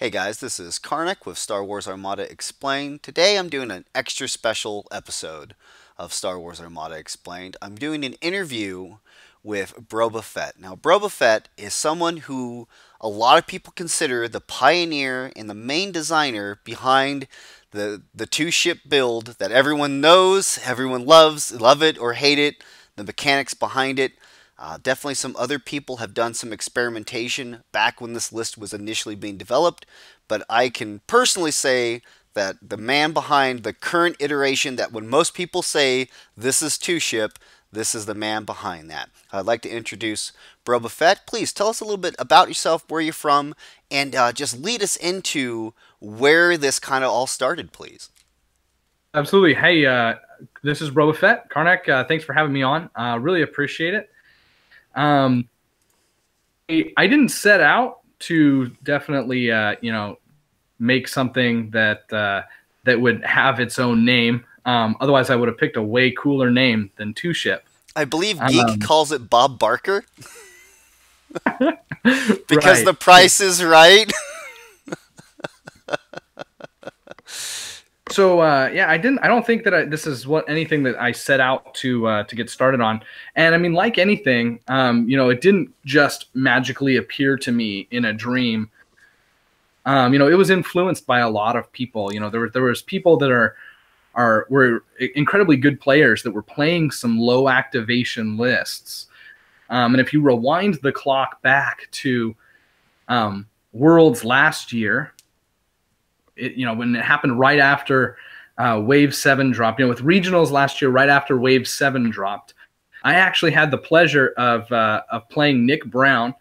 Hey guys, this is Karnak with Star Wars Armada Explained. Today I'm doing an extra special episode of Star Wars Armada Explained. I'm doing an interview with Brobafett. Now, Brobafett is someone who a lot of people consider the pioneer and the main designer behind the two ship build that everyone knows, everyone loves, love it or hate it, the mechanics behind it. Definitely some other people have done some experimentation back when this list was initially being developed, but I can personally say that the man behind the current iteration, that when most people say this is two ship, this is the man behind that. I'd like to introduce Brobafett. Please tell us a little bit about yourself, where you're from, and just lead us into where this kind of all started, please. Absolutely. Hey, this is Brobafett. Karnak, thanks for having me on. Really appreciate it. Um, I didn't set out to definitely, make something that would have its own name. Otherwise, I would have picked a way cooler name than Two Ship. I believe Geek Um, calls it Bob Barker because right. the price is right. So yeah, I don't think that this is anything that I set out to get started on. And I mean, like anything, it didn't just magically appear to me in a dream. It was influenced by a lot of people. There was people that were incredibly good players that were playing some low activation lists. And if you rewind the clock back to Worlds last year, when it happened right after Wave 7 dropped, with regionals last year, right after Wave 7 dropped, I actually had the pleasure of playing Nick Brown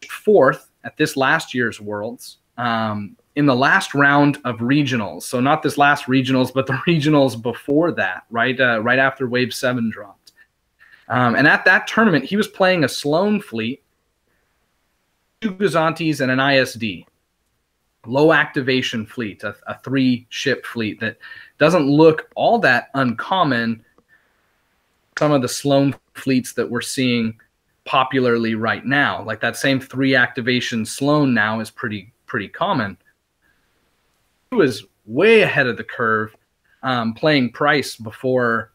fourth at this last year's Worlds in the last round of regionals. So not this last regionals, but the regionals before that, right after Wave 7 dropped. And at that tournament, he was playing a Sloan fleet, two Gazantes, and an ISD. Low activation fleet, a 3-ship fleet that doesn't look all that uncommon. Some of the Sloan fleets that we're seeing popularly right now, like that same 3-activation Sloan now, is pretty common. He was way ahead of the curve, playing Price before.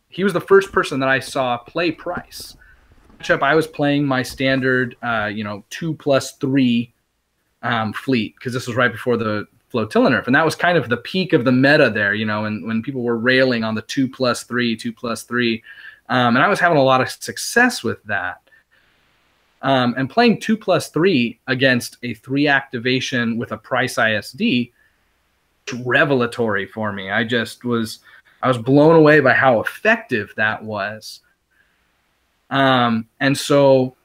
He was the first person that I saw play Price. I was playing my standard, 2+3 fleet, because this was right before the flotilla nerf, and that was kind of the peak of the meta there, when people were railing on the 2+3, and I was having a lot of success with that. And playing 2+3 against a 3 activation with a Price ISD, revelatory for me. I was blown away by how effective that was. And so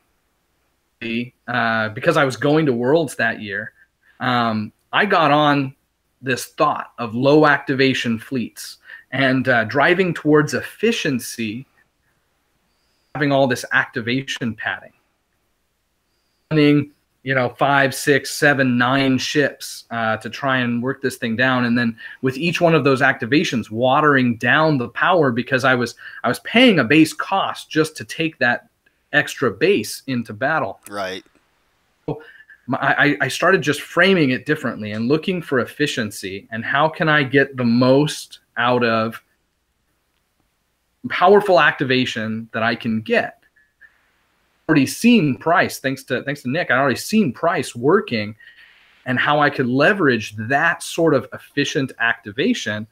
because I was going to Worlds that year, I got on this thought of low activation fleets and driving towards efficiency, having all this activation padding, running 5, 6, 7, 9 ships to try and work this thing down, and then with each one of those activations, watering down the power, because I was paying a base cost just to take that extra base into battle. Right. I started just framing it differently and looking for efficiency and how can I get the most out of powerful activation that I can get. Already seen Price, thanks to Nick, I'd already seen Price working and how I could leverage that sort of efficient activation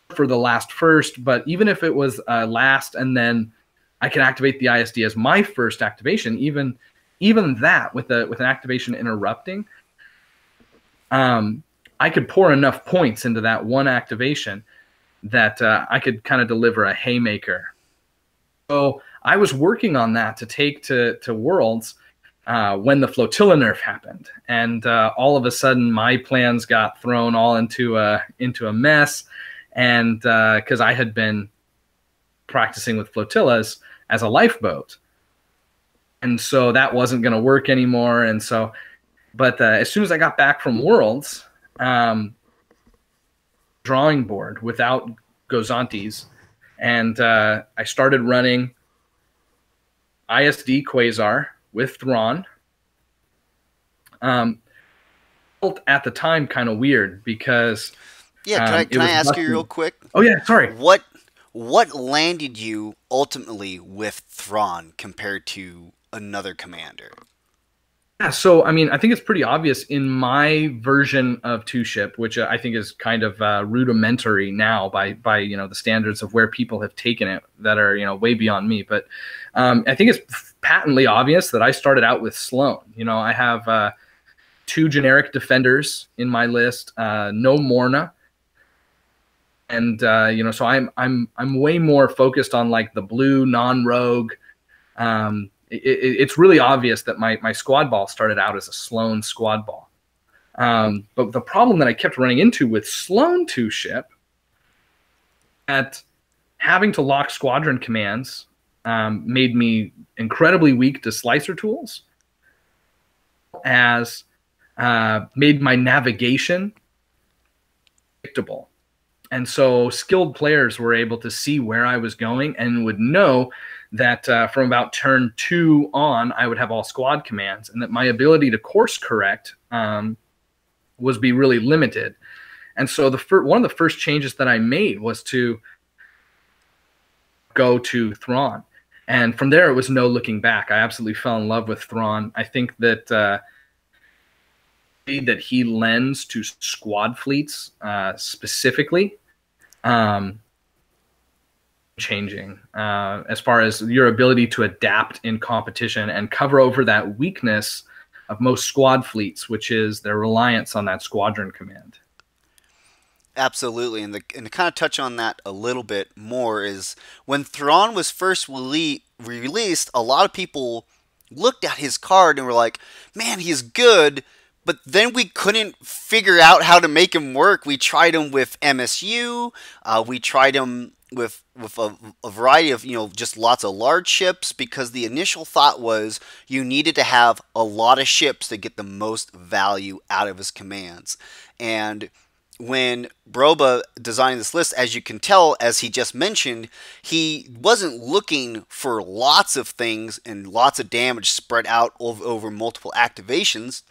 for the last first, but even if it was last and then I can activate the ISD as my first activation, even that with an activation interrupting, I could pour enough points into that one activation that I could kind of deliver a haymaker. So I was working on that to take to Worlds when the flotilla nerf happened, and all of a sudden my plans got thrown all into a mess, and because I had been practicing with flotillas as a lifeboat, and so that wasn't going to work anymore. And so, but as soon as I got back from Worlds, drawing board without Gozantes, and I started running ISD Quasar with Thrawn, Felt at the time kind of weird because Yeah, can I it can I was ask you real busting. quick? Oh yeah, sorry. What what landed you ultimately with Thrawn compared to another commander? Yeah, so I mean, I think it's pretty obvious in my version of two ship, which I think is kind of rudimentary now by the standards of where people have taken it that are way beyond me. But I think it's patently obvious that I started out with Sloane. I have two generic defenders in my list, no Morna, and so I'm way more focused on like the blue non-rogue. It's really obvious that my squad ball started out as a Sloane squad ball. But the problem that I kept running into with Sloane 2 ship at having to lock squadron commands made me incredibly weak to slicer tools, as made my navigation predictable. And so skilled players were able to see where I was going and would know that from about turn 2 on, I would have all squad commands, and that my ability to course correct was be really limited. And so one of the first changes that I made was to go to Thrawn. And from there, it was no looking back. I absolutely fell in love with Thrawn. I think that that he lends to squad fleets specifically changing as far as your ability to adapt in competition and cover over that weakness of most squad fleets, which is their reliance on that squadron command. Absolutely, and to kind of touch on that a little bit more is when Thrawn was first released, a lot of people looked at his card and were like, "Man, he's good," but then we couldn't figure out how to make him work. We tried him with MSU, we tried him with a variety of just lots of large ships because the initial thought was you needed to have a lot of ships to get the most value out of his commands. And when Broba designed this list, as you can tell, as he just mentioned, he wasn't looking for lots of things and lots of damage spread out over multiple activations.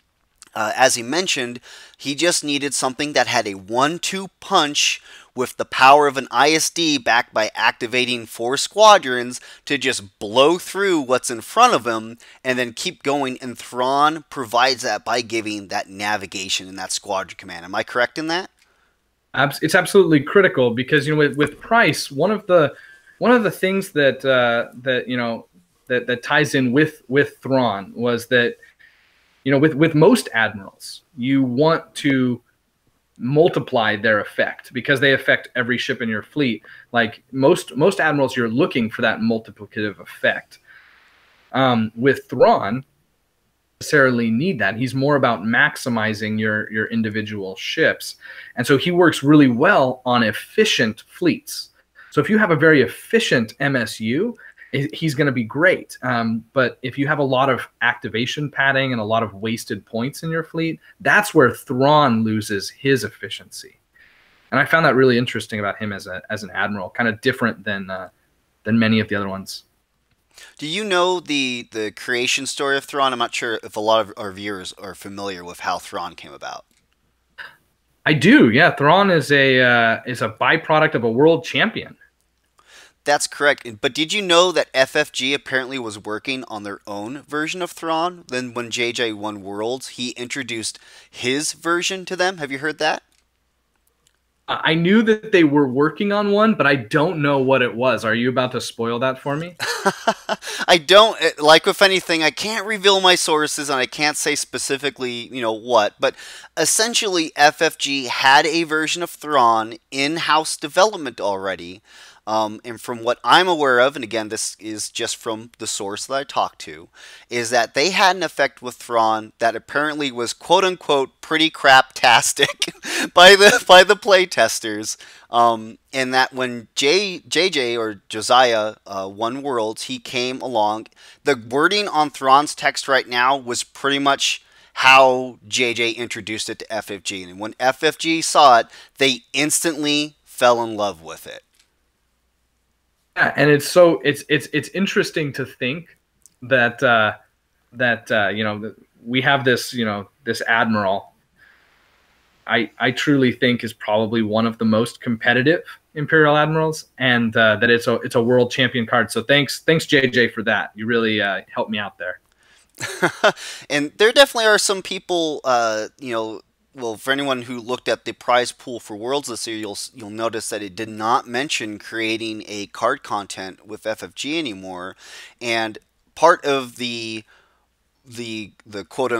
As he mentioned, he just needed something that had a 1-2 punch with the power of an ISD backed by activating 4 squadrons to just blow through what's in front of him and then keep going. And Thrawn provides that by giving that navigation and that squadron command. Am I correct in that? It's absolutely critical because with Price, one of the things that that ties in with Thrawn was that with most admirals, you want to multiply their effect because they affect every ship in your fleet. Like most admirals, you're looking for that multiplicative effect. With Thrawn, necessarily need that. He's more about maximizing your individual ships, and so he works really well on efficient fleets. So if you have a very efficient MSU, he's going to be great. But if you have a lot of activation padding and a lot of wasted points in your fleet, that's where Thrawn loses his efficiency. And I found that really interesting about him as an admiral, kind of different than many of the other ones. Do you know the creation story of Thrawn? I'm not sure if a lot of our viewers are familiar with how Thrawn came about. I do, yeah. Thrawn is a byproduct of a world champion. That's correct. But did you know that FFG apparently was working on their own version of Thrawn? Then when JJ won Worlds, he introduced his version to them. Have you heard that? I knew that they were working on one, but I don't know what it was. Are you about to spoil that for me? I don't, like with anything, I can't reveal my sources and I can't say specifically, what, but essentially FFG had a version of Thrawn in-house development already. And from what I'm aware of, and again, this is just from the source that I talked to, is that they had an effect with Thrawn that apparently was quote unquote pretty craptastic by the play testers. And that when JJ or Josiah won Worlds, he came along. The wording on Thrawn's text right now was pretty much how JJ introduced it to FFG. And when FFG saw it, they instantly fell in love with it. Yeah, and it's interesting to think that we have this, this admiral. I truly think is probably one of the most competitive Imperial admirals, and that it's a world champion card. So thanks JJ for that. You really helped me out there. And there definitely are some people, well, for anyone who looked at the prize pool for Worlds this year, you'll notice that it did not mention creating a card content with FFG anymore, and part of the quote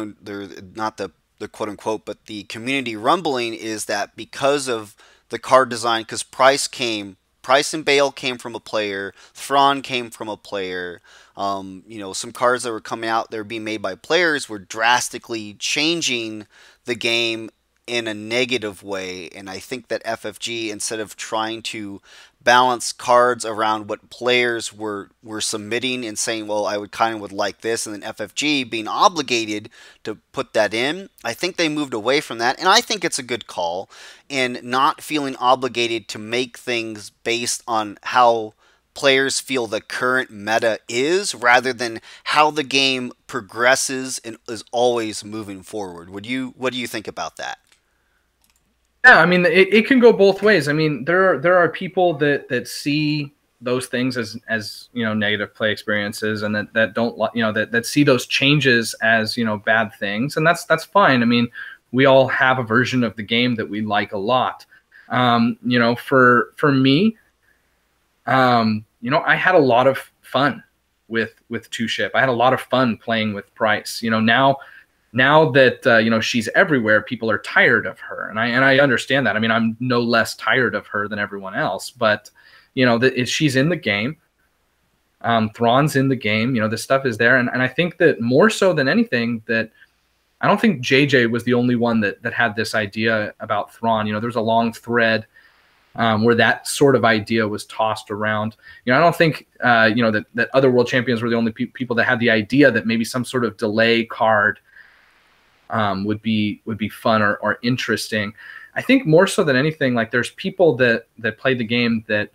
not the quote unquote, but the community rumbling is that because of the card design, because Price and Bale came from a player, Thrawn came from a player. Some cards that were coming out that were being made by players were drastically changing the game in a negative way. And I think that FFG, instead of trying to balance cards around what players were submitting and saying, well, I would like this, and then FFG being obligated to put that in, I think they moved away from that, and I think it's a good call in not feeling obligated to make things based on how players feel the current meta is, rather than how the game progresses and is always moving forward. What do you think about that? Yeah, I mean, it can go both ways. I mean, there are people that see those things as negative play experiences, and that don't that see those changes as bad things, and that's fine. I mean, we all have a version of the game that we like a lot. For me, I had a lot of fun with Two Ship. I had a lot of fun playing with Price. Now that she's everywhere, people are tired of her, and I understand that. I mean, I'm no less tired of her than everyone else, but she's in the game. Thrawn's in the game. This stuff is there, and I think that more so than anything, that I don't think JJ was the only one that had this idea about Thrawn. There was a long thread where that sort of idea was tossed around. I don't think that other world champions were the only people that had the idea that maybe some sort of delay card would be fun or interesting. I think more so than anything, like, there's people that play the game that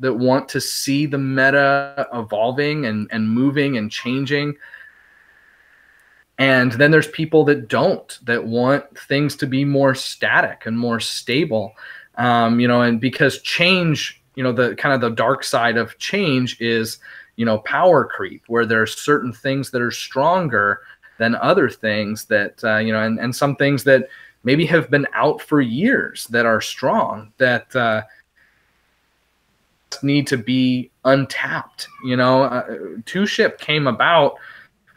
want to see the meta evolving and moving and changing. And then there's people that don't, that want things to be more static and more stable. And because change, the kind of the dark side of change is, power creep, where there's certain things that are stronger than other things that, and some things that maybe have been out for years that are strong, that need to be untapped. Two Ship came about,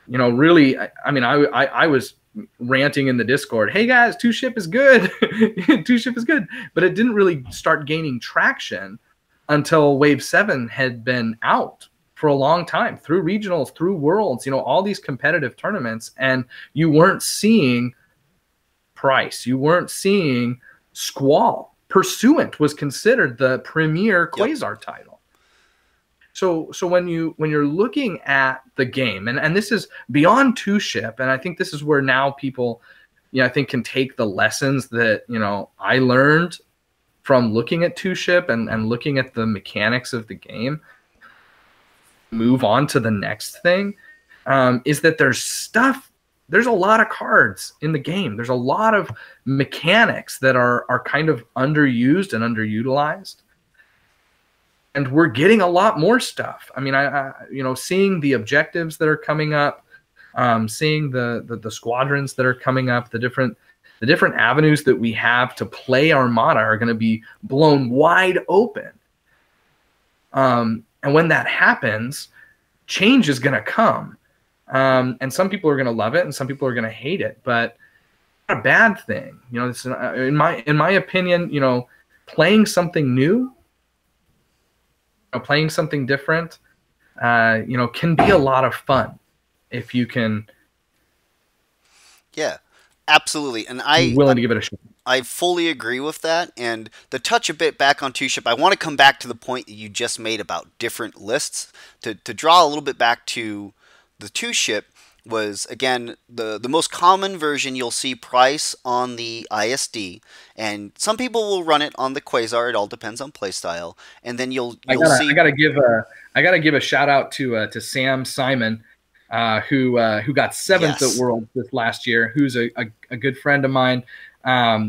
really, I mean, I was ranting in the Discord, hey guys, Two Ship is good. Two Ship is good. But it didn't really start gaining traction until Wave 7 had been out for a long time, through regionals, through worlds, all these competitive tournaments, and you weren't seeing Price, you weren't seeing Squall. Pursuant was considered the premier Quasar title. So when you're looking at the game, and this is beyond Two Ship, and I think this is where now people, I think, can take the lessons that I learned from looking at Two Ship and looking at the mechanics of the game, move on to the next thing, is that there's a lot of cards in the game. There's a lot of mechanics that are kind of underused and underutilized. And we're getting a lot more stuff. I mean, seeing the objectives that are coming up, seeing the squadrons that are coming up, the different avenues that we have to play Armada are going to be blown wide open. And when that happens, change is going to come. And some people are going to love it, and some people are going to hate it. But it's not a bad thing. It's, in my opinion, playing something new, playing something different, can be a lot of fun if you can. Yeah, absolutely. And willing to give it a shot. I fully agree with that. And to touch a bit back on Two Ship, I want to come back to the point that you just made about different lists. To draw a little bit back to the Two Ship was, again, the most common version. You'll see Price on the ISD, and some people will run it on the Quasar. It all depends on playstyle. And then you'll see. I gotta give a shout out to Sam Simon. who got seventh at Yes. Worlds this last year, who's a good friend of mine.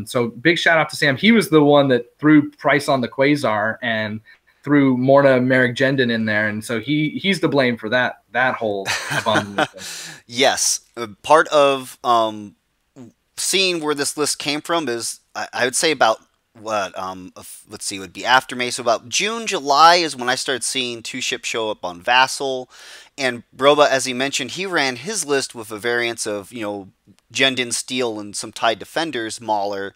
So big shout out to Sam. He was the one that threw Price on the Quasar and threw Morna Merrick Jendon in there, and so he's to blame for that whole abomination. Yes. Part of seeing where this list came from is I would say about what let's see, it would be after May, so about June, July is when I started seeing two ships show up on Vassal. And Broba, as he mentioned, he ran his list with a variance of, Jendon, Steel, and some TIE defenders, Mauler.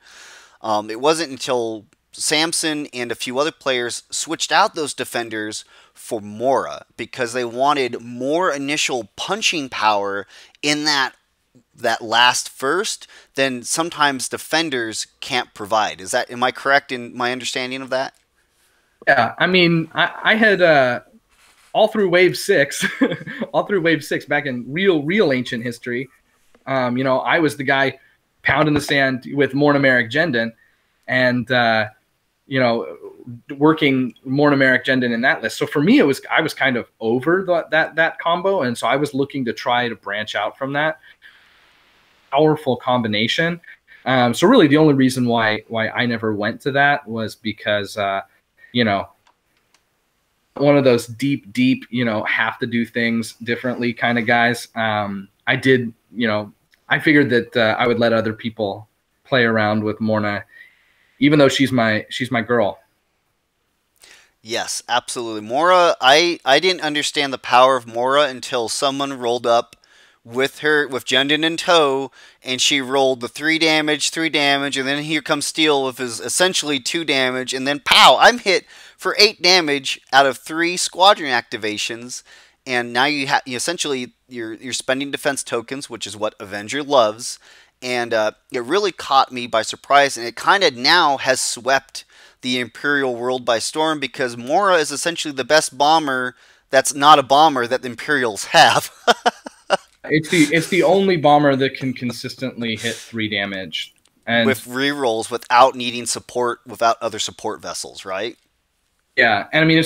It wasn't until Samson and a few other players switched out those defenders for Mora because they wanted more initial punching power in that last first than sometimes defenders can't provide. Am I correct in my understanding of that? Yeah, I mean, I had all through Wave 6, all through Wave 6 back in real ancient history. I was the guy pounding the sand with Morna Merrick Jendon, and working Morna Merrick Jendon in that list. So for me, I was kind of over that combo, and so I was looking to try to branch out from that powerful combination. So really, the only reason why I never went to that was because one of those deep have to do things differently kind of guys. I did, I figured that I would let other people play around with Morna, even though she's my girl. Yes, absolutely. Mora, I didn't understand the power of Mora until someone rolled up with Jendon in tow, and she rolled the 3 damage, and then here comes Steel with his essentially 2 damage, and then pow, I'm hit for 8 damage out of 3 squadron activations, and now you're spending defense tokens, which is what Avenger loves, and it really caught me by surprise, and it kind of now has swept the Imperial world by storm because Mora is essentially the best bomber that's not a bomber that the Imperials have. It's the only bomber that can consistently hit 3 damage and with rerolls without needing support, without other support vessels, right? Yeah, and I mean,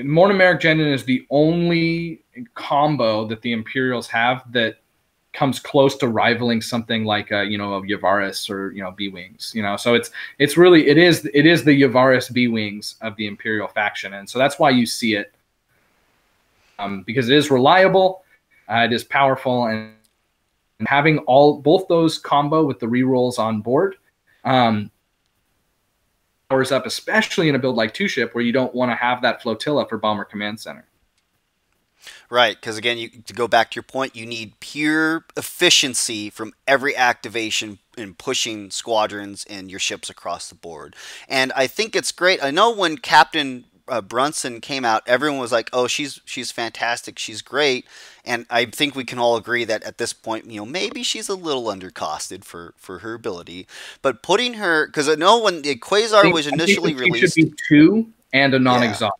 Morna Merrick Jendon is the only combo that the Imperials have that comes close to rivaling something like a Yavaris or B Wings. So it is the Yavaris B Wings of the Imperial faction, and so that's why you see it, because it is reliable, it is powerful, and having both those combo with the rerolls on board. Powers up, especially in a build like 2-ship where you don't want to have that flotilla for Bomber Command Center. Right, because again, to go back to your point, you need pure efficiency from every activation in pushing squadrons and your ships across the board. And I think it's great. I know when Captain Brunson came out, everyone was like, "Oh, she's fantastic, she's great." And I think we can all agree that at this point, maybe she's a little undercosted for her ability. But putting her, because I know when the Quasar was initially released, she should be 2 and a non-exhaust.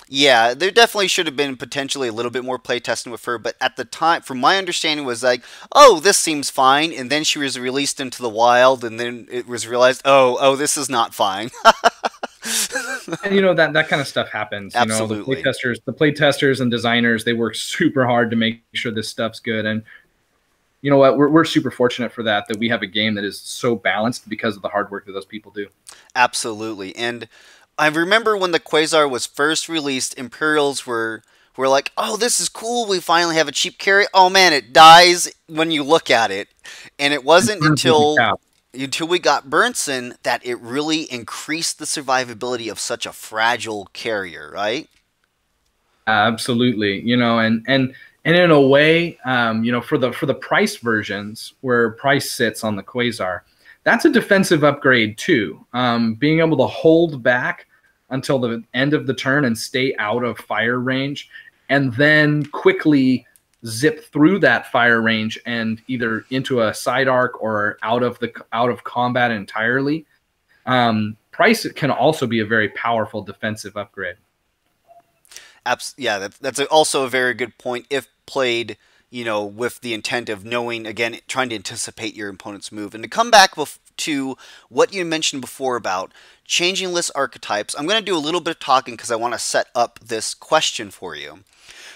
Yeah, there definitely should have been potentially a little bit more play testing with her, but at the time, from my understanding, was like, oh, this seems fine, and then she was released into the wild, and then it was realized, oh, this is not fine. And that kind of stuff happens. Absolutely. The play testers and designers, they work super hard to make sure this stuff's good, and you know what? We're super fortunate for that we have a game that is so balanced because of the hard work that those people do. Absolutely, and I remember when the Quasar was first released, Imperials were like, oh, this is cool, we finally have a cheap carry. Oh man, it dies when you look at it. And it wasn't until we got Burnson that it really increased the survivability of such a fragile carrier, right? Absolutely. And in a way, for the Price versions where Price sits on the Quasar, that's a defensive upgrade too. Being able to hold back until the end of the turn and stay out of fire range, and then quickly zip through that fire range and either into a side arc or out of combat entirely. Price can also be a very powerful defensive upgrade. Yeah, that's also a very good point if played, with the intent of knowing, again, trying to anticipate your opponent's move. And to come back to what you mentioned before about changing list archetypes. I'm going to do a little bit of talking because I want to set up this question for you.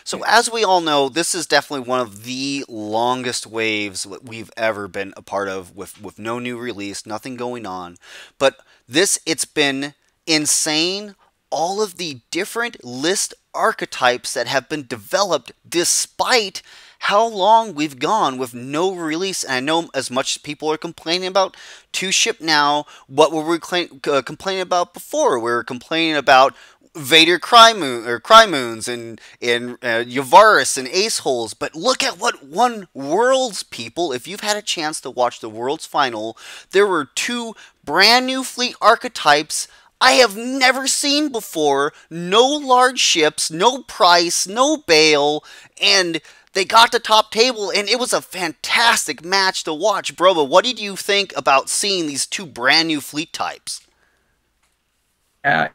So as we all know, this is definitely one of the longest waves that we've ever been a part of with no new release, nothing going on. But it's been insane. All of the different list archetypes that have been developed despite how long we've gone with no release. And I know as much as people are complaining about two ship now, what were we complaining about before? We were complaining about Vader Cry Moons and Yavaris and Ace Holes, but look at what won Worlds, people. If you've had a chance to watch the Worlds final, there were two brand new fleet archetypes I have never seen before. No large ships, no price, no bail, and they got the top table, and it was a fantastic match to watch. Broba, what did you think about seeing these two brand new fleet types?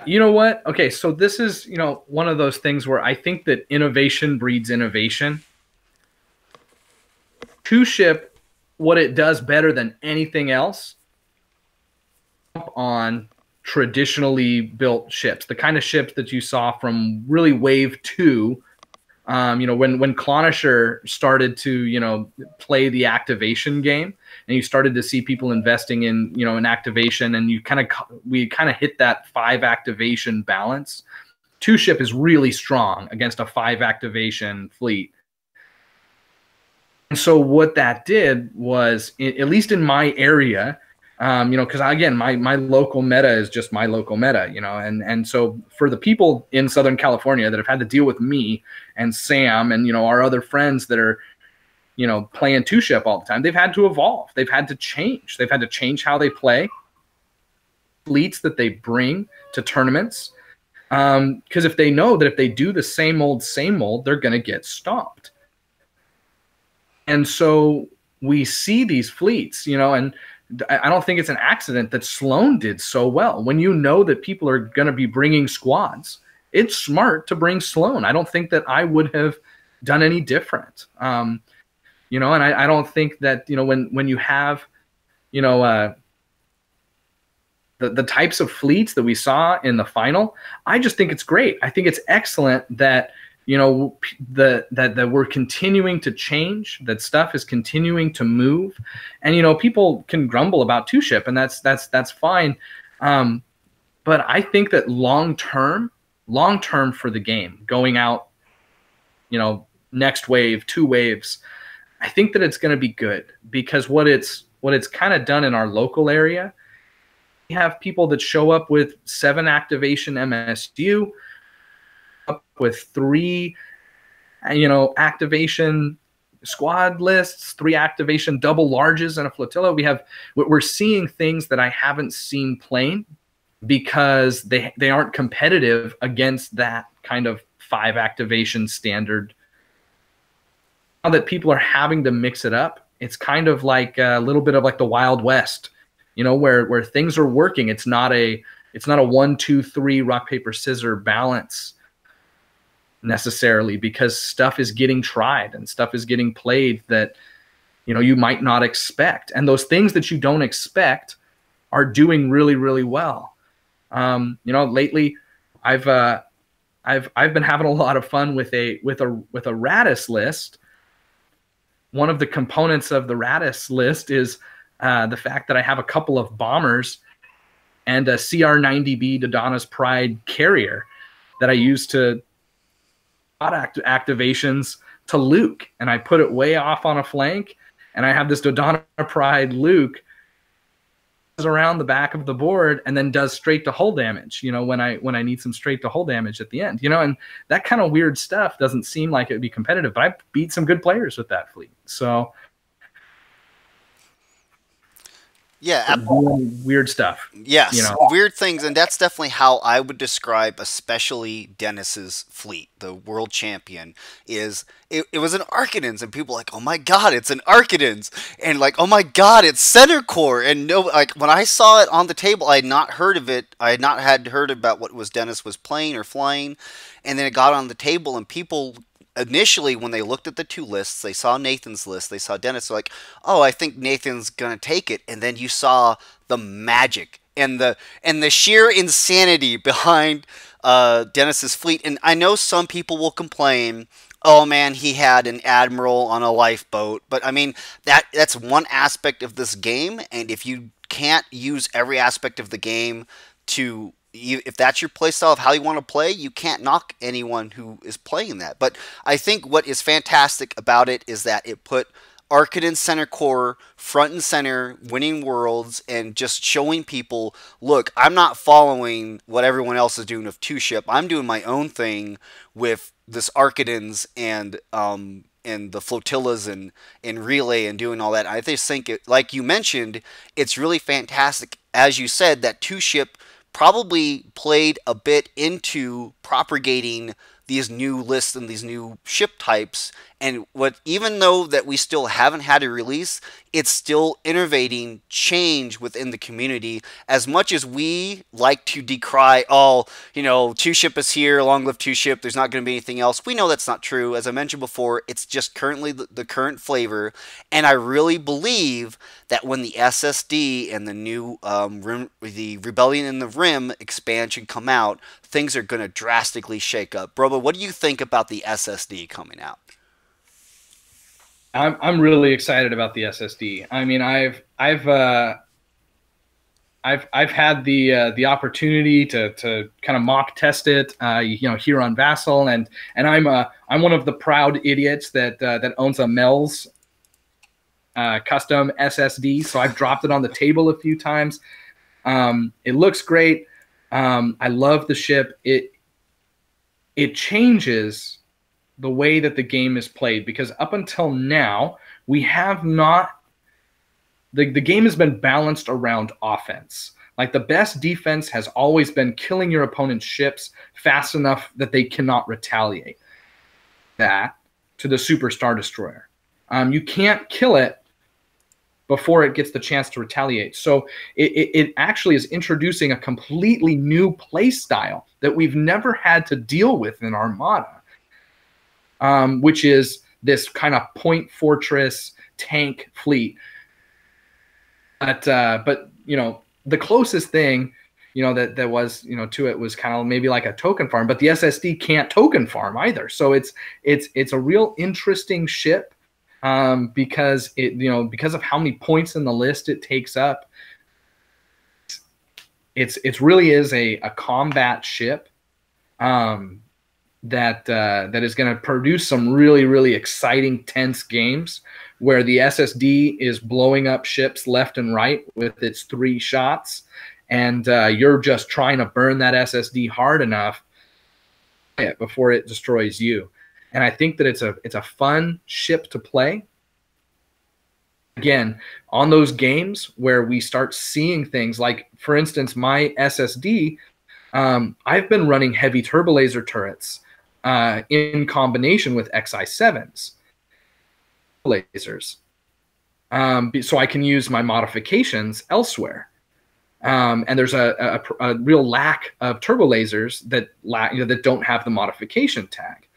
You know what? Okay, so this is, one of those things where I think that innovation breeds innovation. Two ship, what it does better than anything else on traditionally built ships, the kind of ships that you saw from really wave 2. When Clonisher started to, play the activation game, and you started to see people investing in, in activation, and we kind of hit that 5 activation balance. Two ship is really strong against a 5 activation fleet. And so what that did was, at least in my area, because again, my local meta is just my local meta, and so for the people in Southern California that have had to deal with me and Sam and, our other friends that are, playing two ship all the time, they've had to evolve. They've had to change. They've had to change how they play, fleets that they bring to tournaments. Because if they know that if they do the same old, they're going to get stomped. And so we see these fleets, and I don't think it's an accident that Sloan did so well. When you know that people are going to be bringing squads, it's smart to bring Sloan. I don't think that I would have done any different. And I don't think that, when you have, the types of fleets that we saw in the final, I just think it's great. I think it's excellent that, that we're continuing to change, that stuff is continuing to move, and people can grumble about two ship, and that's fine. But I think that long term for the game, going out, next wave, 2 waves, I think that it's going to be good, because what it's kind of done in our local area, we have people that show up with 7 activation MSU, up with 3, activation squad lists, 3 activation double larges and a flotilla. We're seeing things that I haven't seen playing, because they aren't competitive against that kind of 5 activation standard. Now that people are having to mix it up, it's kind of like a little bit of like the Wild West, where things are working. It's not a 1, 2, 3 rock, paper, scissors balance necessarily, because stuff is getting tried and stuff is getting played that you might not expect, and those things that you don't expect are doing really, really well. Lately I've been having a lot of fun with a Radis list. One of the components of the Radis list is the fact that I have a couple of bombers and a CR-90B Dodonna's Pride carrier that I use to activations to Luke, and I put it way off on a flank, and I have this Dodonna Pride Luke around the back of the board and then does straight to hull damage, when I need some straight to hull damage at the end, and that kind of weird stuff doesn't seem like it would be competitive, but I beat some good players with that fleet. So yeah, weird stuff. Yes, weird things, and that's definitely how I would describe, especially Dennis's fleet, the world champion. It was an Arcanins, and people were like, oh my god, it's an Arcanins, and like, oh my god, it's Center Core, and when I saw it on the table, I had not heard of it. I had not heard about what Dennis was playing or flying, and then it got on the table, and people initially when they looked at the two lists, they saw Nathan's list, they saw Dennis, they're like, oh, I think Nathan's gonna take it. And then you saw the magic and the sheer insanity behind Dennis's fleet. And I know some people will complain, oh man, he had an admiral on a lifeboat, but I mean that's one aspect of this game, and if you can't use every aspect of the game to if that's your playstyle of how you want to play, you can't knock anyone who is playing that. But I think what is fantastic about it is that it put Arcaden Center Core front and center, winning worlds, and just showing people, look, I'm not following what everyone else is doing with two ship. I'm doing my own thing with this Arcadens and the flotillas and relay and doing all that. I just think it, like you mentioned, it's really fantastic. As you said, that two ship probably played a bit into propagating these new lists and these new ship types. And what, even though that we still haven't had a release, it's still innovating change within the community. As much as we like to decry, oh, you know, two ship is here, long live two ship, there's not going to be anything else. We know that's not true. As I mentioned before, it's just currently the current flavor. And I really believe that when the SSD and the new the Rebellion in the Rim expansion come out, things are going to drastically shake up. Brobo, what do you think about the SSD coming out? I'm really excited about the SSD. I mean, I've had the opportunity to kind of mock test it, you know, here on Vassal, and I'm one of the proud idiots that owns a Mel's custom SSD. So I've dropped it on the table a few times. It looks great. I love the ship. It changes the way that the game is played, because up until now we have not, the game has been balanced around offense. Like, the best defense has always been killing your opponent's ships fast enough that they cannot retaliate. That to the Super Star Destroyer, you can't kill it before it gets the chance to retaliate. So it actually is introducing a completely new play style that we've never had to deal with in Armada. Which is this kind of point fortress tank fleet. But you know, the closest thing, you know, that was, you know, to it was kind of maybe like a token farm, but the SSD can't token farm either. So it's a real interesting ship, because it, you know, because of how many points in the list it takes up. It's really is a combat ship. That is going to produce some really exciting, tense games where the SSD is blowing up ships left and right with its 3 shots, and you're just trying to burn that SSD hard enough before it destroys you. And I think that it's a fun ship to play. Again, on those games where we start seeing things like, for instance, my SSD, I've been running heavy turbolaser turrets in combination with XI7s lasers, so I can use my modifications elsewhere. And there's a real lack of turbo lasers that that don't have the modification tag.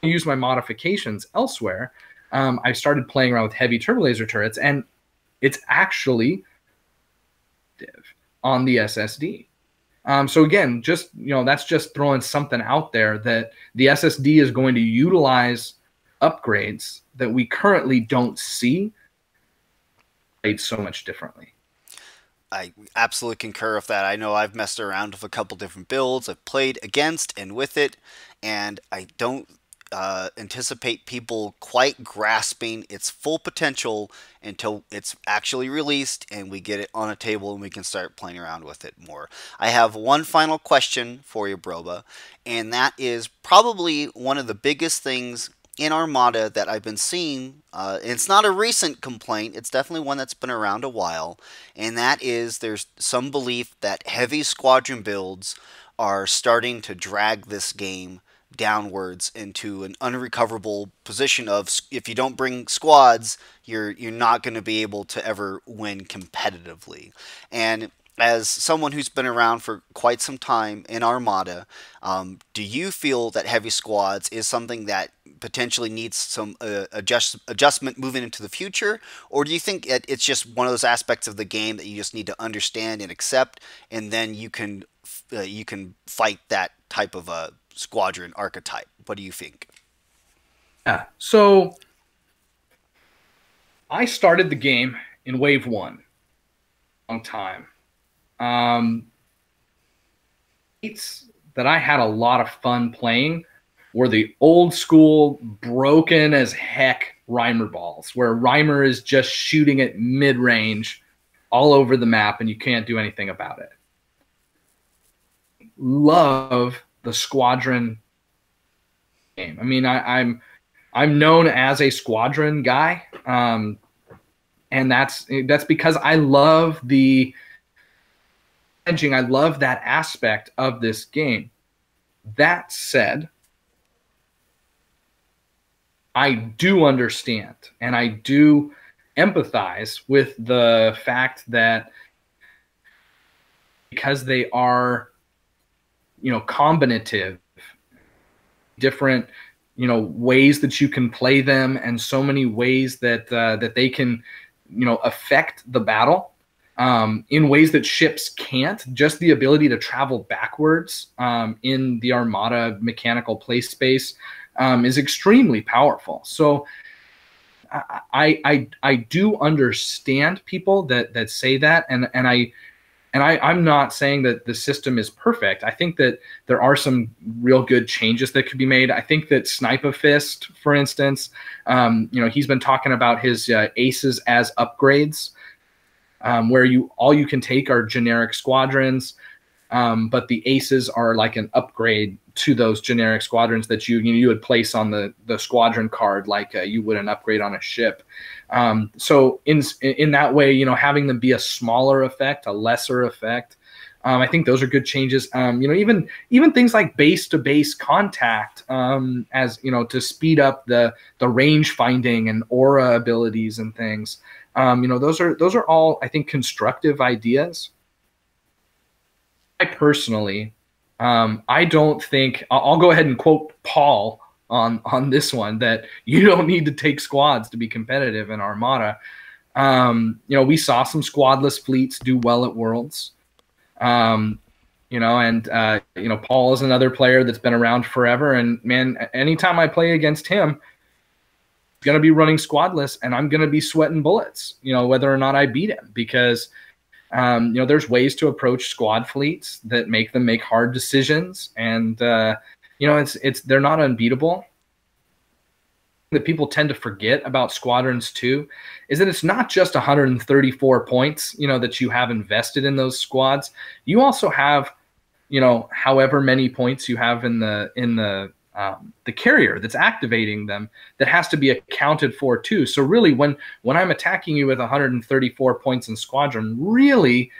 I use my modifications elsewhere. I started playing around with heavy turbo laser turrets, and it's actually on the SSD. So again, just, you know, that's just throwing something out there that the SSD is going to utilize upgrades that we currently don't see played so much differently. I absolutely concur with that. I know I've messed around with a couple different builds. I've played against and with it, and I don't anticipate people quite grasping its full potential until it's actually released and we get it on a table and we can start playing around with it more. I have one final question for you, Broba, and that is probably one of the biggest things in Armada that I've been seeing. It's not a recent complaint, it's definitely one that's been around a while, and that is there's some belief that heavy squadron builds are starting to drag this game downwards into an unrecoverable position of, if you don't bring squads, you're not going to be able to ever win competitively. And as someone who's been around for quite some time in Armada, do you feel that heavy squads is something that potentially needs some adjustment moving into the future, or do you think it's just one of those aspects of the game that you just need to understand and accept, and then you can fight that type of a squadron archetype? What do you think? Yeah. So I started the game in Wave 1, long time. Um, it's that I had a lot of fun playing were the old school, broken as heck Reimer balls, where Reimer is just shooting at mid range all over the map and you can't do anything about it. Love the squadron game. I mean, I'm known as a squadron guy, and that's because I love the edging. I love that aspect of this game. That said, I do understand and I do empathize with the fact that because they are, combinative, different, ways that you can play them, and so many ways that that they can, affect the battle in ways that ships can't. Just the ability to travel backwards in the Armada mechanical play space is extremely powerful. So I do understand people that say that, and I'm not saying that the system is perfect. I think that there are some real good changes that could be made. I think that Snipafist, for instance, he's been talking about his aces as upgrades, where all you can take are generic squadrons, but the aces are like an upgrade to those generic squadrons that you would place on the squadron card, like you would an upgrade on a ship. So in that way, having them be a smaller effect, a lesser effect, I think those are good changes. Even things like base to base contact, as to speed up the range finding and aura abilities and things. Those are all, I think, constructive ideas. I personally, I don't think I'll go ahead and quote Paul on this one, that you don't need to take squads to be competitive in Armada. We saw some squadless fleets do well at Worlds. And Paul is another player that's been around forever, and man, anytime I play against him, I'm going to be running squadless and I'm going to be sweating bullets, whether or not I beat him, because there's ways to approach squad fleets that make them make hard decisions, and they're not unbeatable. That people tend to forget about squadrons too is that it's not just 134 points, that you have invested in those squads. You also have, however many points you have in the carrier that's activating them, that has to be accounted for too. So really, when I'm attacking you with 134 points in squadron, really,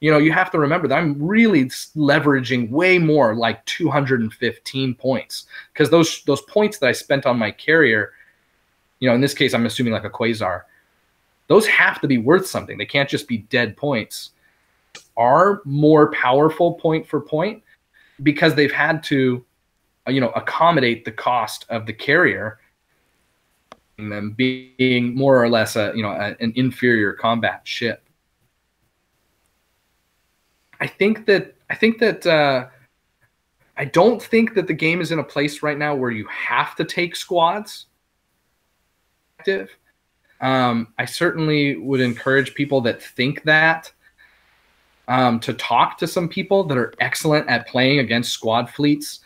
you have to remember that I'm really leveraging way more, like 215 points, because those points that I spent on my carrier, in this case, I'm assuming like a Quasar, those have to be worth something. They can't just be dead points. Are more powerful point for point because they've had to accommodate the cost of the carrier, and them being more or less an inferior combat ship. I don't think that the game is in a place right now where you have to take squads. I certainly would encourage people that think that to talk to some people that are excellent at playing against squad fleets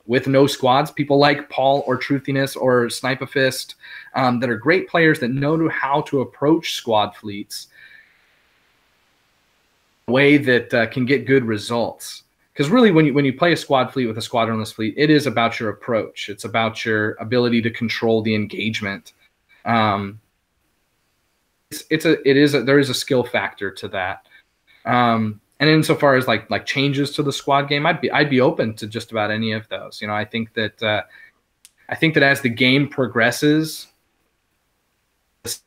with no squads, people like Paul or Truthiness or Snipafist, that are great players that know how to approach squad fleets in a way that can get good results. Because really, when you play a squad fleet with a squadronless fleet, it is about your approach. It's about your ability to control the engagement. There is a skill factor to that. And insofar as like changes to the squad game, I'd be open to just about any of those. I think that as the game progresses,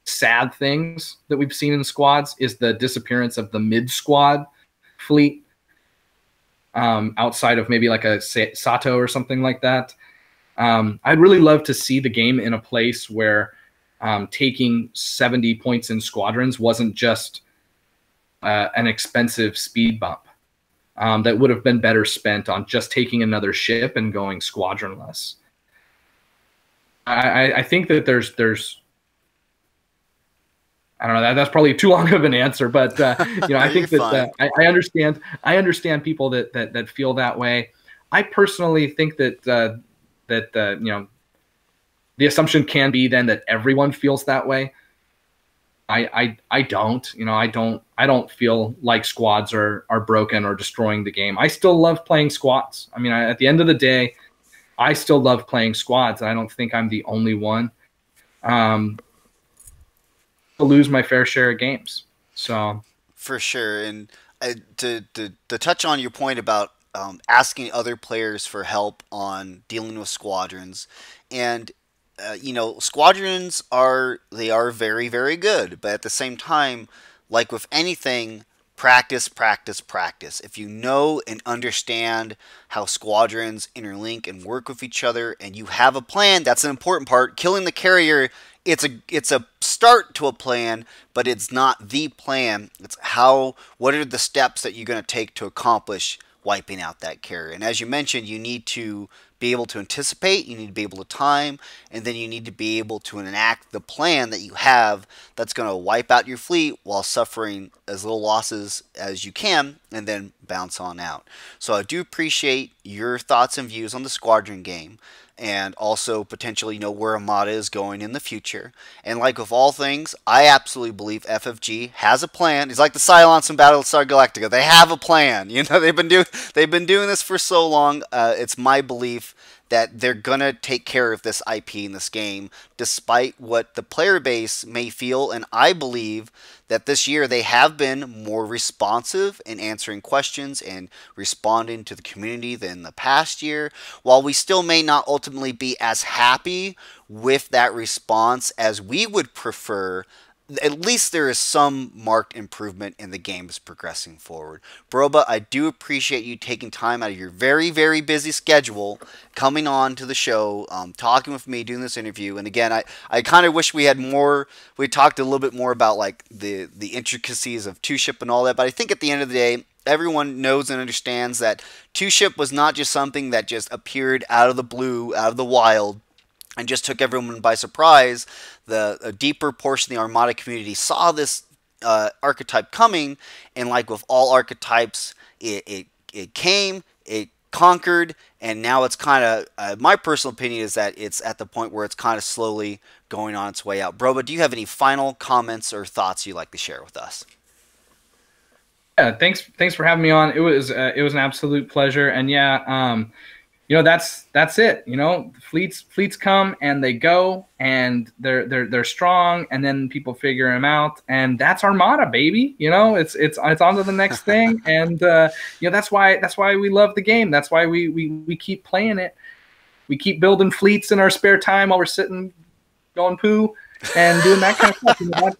sad things that we've seen in squads is the disappearance of the mid squad fleet, outside of maybe like a Sato or something like that. I'd really love to see the game in a place where taking 70 points in squadrons wasn't just an expensive speed bump that would have been better spent on just taking another ship and going squadronless. I think that there's I don't know, that's probably too long of an answer, but I think that I understand people that feel that way. I personally think that the assumption can be then that everyone feels that way. I don't, I don't feel like squads are broken or destroying the game. I still love playing squads. I mean, at the end of the day, I still love playing squads. I don't think I'm the only one. To lose my fair share of games. So For sure. And to touch on your point about asking other players for help on dealing with squadrons, and squadrons are very, very good, but at the same time, like with anything, practice, practice, practice. If you know and understand how squadrons interlink and work with each other, and you have a plan, that's an important part. Killing the carrier, it's a start to a plan, but it's not the plan. It's what are the steps that you're going to take to accomplish wiping out that carrier. And as you mentioned, you need to be able to anticipate, you need to be able to time, and then you need to be able to enact the plan that you have that's going to wipe out your fleet while suffering as little losses as you can, and then bounce on out. So I do appreciate your thoughts and views on the squadron game, and also potentially where Armada is going in the future. And like with all things, I absolutely believe FFG has a plan. It's like the Cylons in Battlestar Galactica. They have a plan. They've been doing this for so long. It's my belief that they're gonna take care of this IP in this game, despite what the player base may feel. And I believe that this year they have been more responsive in answering questions and responding to the community than the past year. While we still may not ultimately be as happy with that response as we would prefer, at least there is some marked improvement in the games progressing forward. Broba, I do appreciate you taking time out of your very, very busy schedule, coming on to the show, talking with me, doing this interview. And again, I kind of wish we had more, we talked a little bit more about like the intricacies of two-ship and all that, but I think at the end of the day, everyone knows and understands that two-ship was not just something that just appeared out of the blue, out of the wild, and just took everyone by surprise. A deeper portion of the Armada community saw this archetype coming, and like with all archetypes, it came, it conquered, and now it's kind of, my personal opinion is that it's at the point where it's kind of slowly going on its way out. Broba, do you have any final comments or thoughts you'd like to share with us? Yeah, thanks for having me on. It was an absolute pleasure, and yeah, that's it. Fleets come and they go, and they're strong, and then people figure them out, and that's Armada, baby. It's on to the next thing, and that's why we love the game. That's why we keep playing it. We keep building fleets in our spare time while we're sitting going poo and doing that kind of stuff.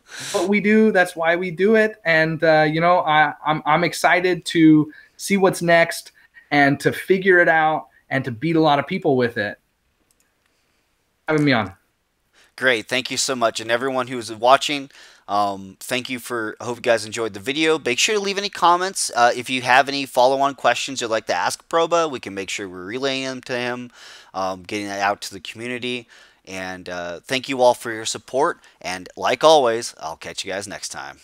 That's what we do. That's why we do it, and I'm excited to see what's next, and to figure it out, and to beat a lot of people with it. Having me on. Great, thank you so much. And everyone who's watching, thank you I hope you guys enjoyed the video. Make sure to leave any comments. If you have any follow-on questions you'd like to ask Proba, we can make sure we're relaying them to him, getting that out to the community. And thank you all for your support. And like always, I'll catch you guys next time.